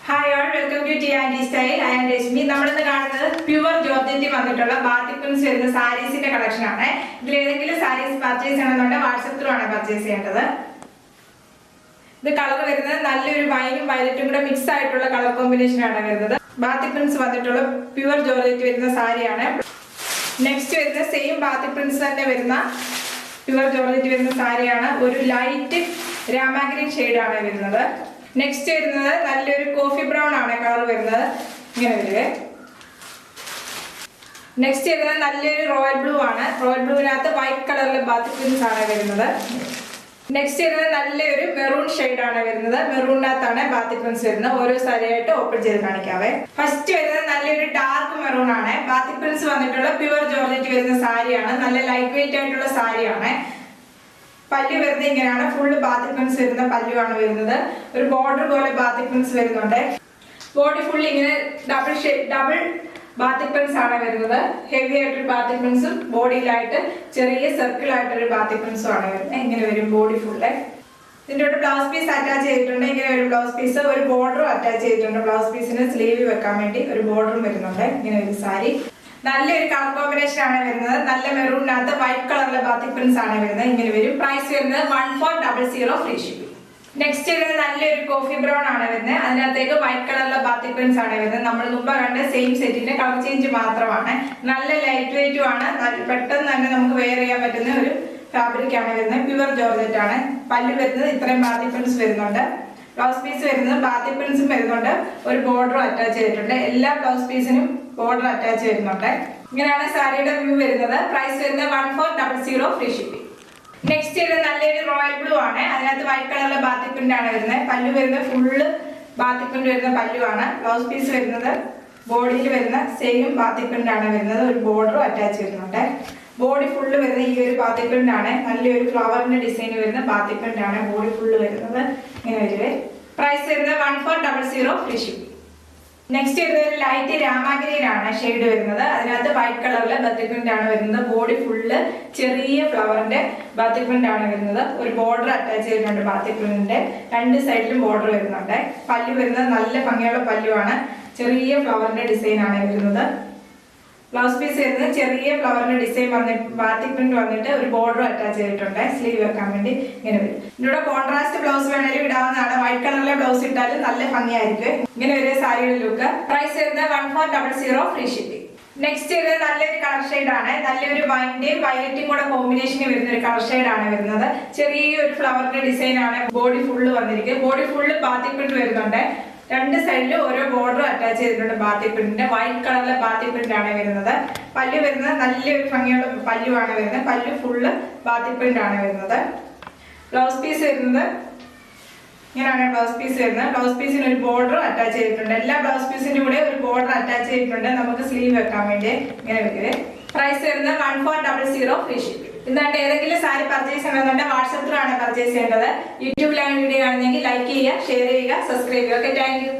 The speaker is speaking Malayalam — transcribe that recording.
Hi all, welcome to Tia Andy Style. I am Rashmi. നമ്മൾ ഇന്ന് കാണുന്നത് പ്യുവർ ജോർജറ്റിൽ വന്നിട്ടുള്ള ബാത്തിക് പ്രിന്റ്സ് വരുന്ന സാരീസിന്റെ കളക്ഷൻ ആണ്. ഇതിൽ ഏതെങ്കിലും സാരീസ് പർച്ചേസ് ചെയ്യണമെന്നുണ്ടെങ്കിൽ വാട്സ്ആപ്പ് ത്രൂ ആണ് പർച്ചേസ് ചെയ്യേണ്ടത്. ഇത് കളർ വരുന്നത് നല്ലൊരു വൈനും വയലറ്റും കൂടെ മിക്സ് ആയിട്ടുള്ള കളർ കോമ്പിനേഷൻ ആണ് വരുന്നത്. ബാത്തിക് പ്രിന്റ്സ് വന്നിട്ടുള്ള പ്യുവർ ജോർജറ്റ് വരുന്ന സാരിയാണ്. നെക്സ്റ്റ് വരുന്ന സെയിം ബാത്തിക് പ്രിന്റ്സ് തന്നെ വരുന്ന പ്യുവർ ജോർജറ്റ് വരുന്ന സാരിയാണ്. ഒരു ലൈറ്റ് രാമാഗ്രീൻ ഷെയ്ഡ് ആണ് വരുന്നത്. നെക്സ്റ്റ് വരുന്നത് നല്ലൊരു കോഫി ബ്രൗൺ ആണ് കളർ വരുന്നത്. ഇങ്ങനെ വരുവേ. നെക്സ്റ്റ് വരുന്നത് നല്ലൊരു റോയൽ ബ്ലൂ ആണ്. റോയൽ ബ്ലൂവിനകത്ത് വൈറ്റ് കളറിലെ ബാത്തിക് പ്രിന്റ്സ് ആണ് വരുന്നത്. നെക്സ്റ്റ് വരുന്നത് നല്ലൊരു മെറൂൺ ഷെയ്ഡ് ആണ് വരുന്നത്. മെറൂണിനകത്താണ് ബാത്തിക് പ്രിന്റ്സ് വരുന്നത്. ഓരോ സാരിയായിട്ട് ഓപ്പൺ ചെയ്ത് കാണിക്കാവേ. ഫസ്റ്റ് വരുന്നത് നല്ലൊരു ഡാർക്ക് മെറൂൺ ആണ്. ബാത്തിക് പ്രിന്റ്സ് വന്നിട്ടുള്ള പ്യുവർ ജോർജറ്റ് വരുന്ന സാരിയാണ്. നല്ല ലൈറ്റ് വെയിറ്റ് ആയിട്ടുള്ള സാരിയാണ്. പല്ലു വരുന്നത് ഇങ്ങനെയാണ്. ഫുള്ള് ബാത്തിക് പ്രിന്റ്സ് വരുന്ന പല്ലുവാണ് വരുന്നത്. ഒരു ബോർഡർ പോലെ ബാത്തിക് പ്രിന്റ്സ് വരുന്നുണ്ട്. ബോഡി ഫുള്ള് ഇങ്ങനെ ഡബിൾ ബാത്തിക് പ്രിന്റ്സ് ആണ് വരുന്നത്. ഹെവി ആയിട്ടൊരു ബാത്തിക് പ്രിന്റ്സും ബോഡിയിലായിട്ട് ചെറിയ സർക്കിൾ ആയിട്ടൊരു ബാത്തിക് പ്രിന്റ്സും ആണ് വരുന്നത്. ഇങ്ങനെ വരും ബോഡി ഫുള്ള്. ഇതിൻ്റെ ഒരു ബ്ലൗസ് പീസ് അറ്റാച്ച് ചെയ്തിട്ടുണ്ട്. ഇങ്ങനെ ഒരു ബ്ലൗസ് പീസ്, ഒരു ബോർഡറും അറ്റാച്ച് ചെയ്തിട്ടുണ്ട്. ബ്ലൗസ് പീസിന് സ്ലീവ് വെക്കാൻ വേണ്ടി ഒരു ബോർഡറും വരുന്നുണ്ട്. ഇങ്ങനെ ഒരു സാരി നല്ലൊരു കളർ കോമ്പിനേഷൻ ആണ് വരുന്നത്. നല്ല മെറൂണിനകത്ത് വൈറ്റ് കളറിലെ ബാത്തിക് പ്രിന്റ്സ് ആണ് വരുന്നത്. ഇങ്ങനെ വരും. പ്രൈസ് വരുന്നത് 1400 ഫ്രീ ഷിപ്പിംഗ്. നെക്സ്റ്റ് വരുന്നത് നല്ലൊരു കോഫി ബ്രൗൺ ആണ് വരുന്നത്. അതിനകത്തേക്ക് വൈറ്റ് കളറിലെ ബാത്തിക് പ്രിന്റ്സ് ആണ് വരുന്നത്. നമ്മൾ മുമ്പ് കണ്ട സെയിം സെറ്റിന്റെ കളർ ചേഞ്ച് മാത്രമാണ്. നല്ല ലൈറ്റ് വെയിറ്റും ആണ്. പെട്ടെന്ന് തന്നെ നമുക്ക് വെയർ ചെയ്യാൻ പറ്റുന്ന ഒരു ഫാബ്രിക് ആണ് വരുന്നത്. പ്യുവർ ജോർജറ്റ് ആണ്. പല്ല് വരുന്നത് ഇത്രയും ബാത്തിക് പ്രിന്റ്സ് വരുന്നുണ്ട്. ബ്ലൗസ് പീസ് വരുന്നത് ബാത്തിക് പ്രിന്റ്സും വരുന്നുണ്ട്. ഒരു ബോർഡറും അറ്റാച്ച് ചെയ്തിട്ടുണ്ട്. എല്ലാ ബ്ലൗസ് പീസിനും ബോർഡർ അറ്റാച്ച് വരുന്നുണ്ട്. ഇങ്ങനെയാണ് സാരിയുടെ വ്യൂ വരുന്നത്. പ്രൈസ് വരുന്നത് 1400 ഫ്രീ ഷിപ്പിംഗ്. നെക്സ്റ്റ് വരുന്നത് നല്ലൊരു റോയൽ ബ്ലൂ ആണ്. അതിനകത്ത് വൈറ്റ് കളറിലെ ബാത്തിക് പ്രിന്റ് ആണ് വരുന്നത്. പല്ലു വരുന്നത് ഫുള്ള് ബാത്തിക് പ്രിന്റ് വരുന്ന പല്ലുവാണ്. ബ്ലൗസ് പീസ് വരുന്നത് ബോഡിയിൽ വരുന്ന സെയിം ബാത്തിക് പ്രിന്റ് ആണ് വരുന്നത്. ഒരു ബോർഡറും അറ്റാച്ച് വരുന്നുണ്ട്. ബോഡി ഫുള്ള് വരുന്നത് ഈ ഒരു ബാത്തിക് പ്രിന്റ് ആണ്. നല്ലൊരു ഫ്ലവറിന്റെ ഡിസൈൻ വരുന്ന ബാത്തിക് പ്രിന്റ് ആണ് ബോഡി ഫുള്ള് വരുന്നത്. ഇങ്ങനെ വരുവേ. പ്രൈസ് വരുന്നത് 1400 ഫ്രീ ഷിപ്പിംഗ്. നെക്സ്റ്റ് വരുന്നത് ഒരു ലൈറ്റ് രാമാഗ്രീൻ ആണ് ഷെയ്ഡ് വരുന്നത്. അതിനകത്ത് വൈറ്റ് കളറിലെ ബാത്തിക് പ്രിന്റ് ആണ് വരുന്നത്. ബോഡി ഫുള്ള് ചെറിയ ഫ്ലവറിന്റെ ബാത്തിക് പ്രിന്റ് ആണ് വരുന്നത്. ഒരു ബോർഡർ അറ്റാച്ച് ചെയ്തിട്ടുണ്ട് ബാത്തിക് പ്രിന്റിന്റെ. രണ്ട് സൈഡിലും ബോർഡർ വരുന്നുണ്ട്. പല്ലു വരുന്നത് നല്ല ഭംഗിയുള്ള പല്ലുവാണ്. ചെറിയ ഫ്ലവറിന്റെ ഡിസൈൻ ആണ് വരുന്നത്. ബ്ലൗസ് പീസ് വരുന്നത് ചെറിയ ഫ്ലവറിന്റെ ഡിസൈൻ വന്നിട്ട് ബാത്തിക് പ്രിന്റ് വന്നിട്ട് ഒരു ബോർഡർ അറ്റാച്ച് ചെയ്തിട്ടുണ്ട്. സ്ലീവ് വെക്കാൻ വേണ്ടി ഇങ്ങനെ വരും. ഇതിലൂടെ കോൺട്രാസ്റ്റ് ബ്ലൗസ് വേണേലും ഇടാവുന്നതാണ്. വൈറ്റ് കളറിലെ ബ്ലൗസ് ഇട്ടാലും നല്ല ഭംഗിയായിരിക്കും. ഇങ്ങനെ ഒരു സാരിയുടെ ലുക്ക്. പ്രൈസ് വരുന്നത് 1400 ഫ്രീ ഷിപ്പിംഗ്. നെക്സ്റ്റ് വരുന്നത് നല്ലൊരു കളർ ഷെയ്ഡ് ആണ്. നല്ലൊരു വൈന്റെയും വയലറ്റും കൂടെ കോമ്പിനേഷനിൽ വരുന്ന ഒരു കളർ ഷെയ്ഡ് ആണ് വരുന്നത്. ചെറിയൊരു ഫ്ലവറിന്റെ ഡിസൈൻ ആണ് ബോഡി ഫുള്ള് വന്നിരിക്കുന്നത്. ബോഡി ഫുള്ള് ബാത്തിക് പ്രിന്റ് വരുന്നുണ്ട്. രണ്ട് സൈഡിലും ഓരോ ബോർഡർ അറ്റാച്ച് ചെയ്തിട്ടുണ്ട് ബാത്തിക് പ്രിന്റിന്റെ. വൈറ്റ് കളറിലെ ബാത്തിക് പ്രിന്റ് ആണ് വരുന്നത്. പല്ലു വരുന്നത് നല്ലൊരു ഭംഗിയുള്ള പല്ലുവാണ് വരുന്നത്. പല്ലു ഫുള്ള് ബാത്തിക് പ്രിന്റ് ആണ് വരുന്നത്. ബ്ലൗസ് പീസ് വരുന്നത് ഇങ്ങനെയാണ് ബ്ലൗസ് പീസ് വരുന്നത്. ബ്ലൗസ് പീസിന് ഒരു ബോർഡർ അറ്റാച്ച് ചെയ്തിട്ടുണ്ട്. എല്ലാ ബ്ലൗസ് പീസിന്റെ കൂടെ ഒരു ബോർഡർ അറ്റാച്ച് ചെയ്തിട്ടുണ്ട്. നമുക്ക് സ്ലീവ് വെക്കാൻ വേണ്ടി ഇങ്ങനെ വരും. പ്രൈസ് വരുന്നത് 1400 ഫ്രീ ഷിപ്പിംഗ്. ഇതാണ്ട് ഏതെങ്കിലും സാരി പർച്ചേസ് ചെയ്യണമെന്നുണ്ടെങ്കിൽ വാട്സ്ആപ്പ് ത്രൂ ആണ് പർച്ചേസ് ചെയ്യേണ്ടത്. യൂട്യൂബിലാണ് വീഡിയോ കാണുന്നതെങ്കിൽ ലൈക്ക് ചെയ്യുക, ഷെയർ ചെയ്യുക, സബ്സ്ക്രൈബ് ചെയ്യുക. Okay, thank you.